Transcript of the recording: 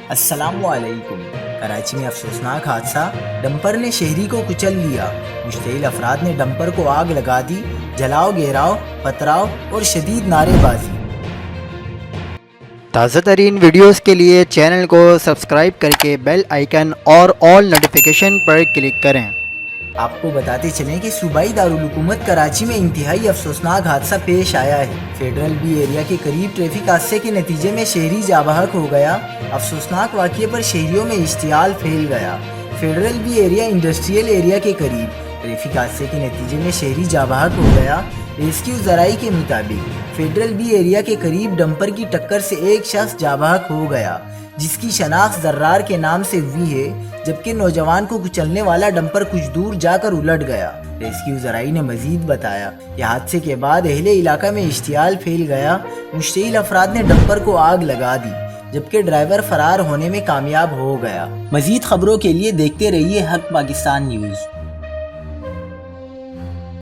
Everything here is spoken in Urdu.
السلام علیکم۔ کراچی میں افسوسناک حادثہ، ڈمپر نے شہری کو کچل لیا۔ مشتعل افراد نے ڈمپر کو آگ لگا دی۔ جلاؤ، گھیراؤ، پتراؤ اور شدید نعرے بازی۔ تازہ ترین ویڈیوز کے لیے چینل کو سبسکرائب کر کے بیل آئیکن اور آل نوٹیفیکیشن پر کلک کریں۔ آپ کو بتاتے چلیں کہ صوبائی دارالحکومت کراچی میں انتہائی افسوسناک حادثہ پیش آیا ہے۔ فیڈرل بی ایریا کے قریب ٹریفک حادثے کے نتیجے میں شہری جاں بحق ہو گیا۔ افسوسناک واقعے پر شہریوں میں اشتعال پھیل گیا۔ Federal be area industrial area کے قریب ٹریفک حادثے کے نتیجے میں شہری جاں بحق ہو گیا۔ ریسکیو ذرائع کے مطابق فیڈرل بی ایریا کے قریب ڈمپر کی ٹکر سے ایک شخص جاں بحق ہو گیا، جس کی شناخت زرار کے نام سے ہوئی ہے، جبکہ نوجوان کو کچلنے والا ڈمپر کچھ دور جا کر الٹ گیا۔ ریسکیو ذرائع نے مزید بتایا کہ حادثے کے بعد اہل علاقہ میں اشتعال پھیل گیا۔ مشتعل افراد نے ڈمپر کو آگ لگا دی، جبکہ ڈرائیور فرار ہونے میں کامیاب ہو گیا۔ مزید خبروں کے لیے دیکھتے رہیے حق پاکستان نیوز۔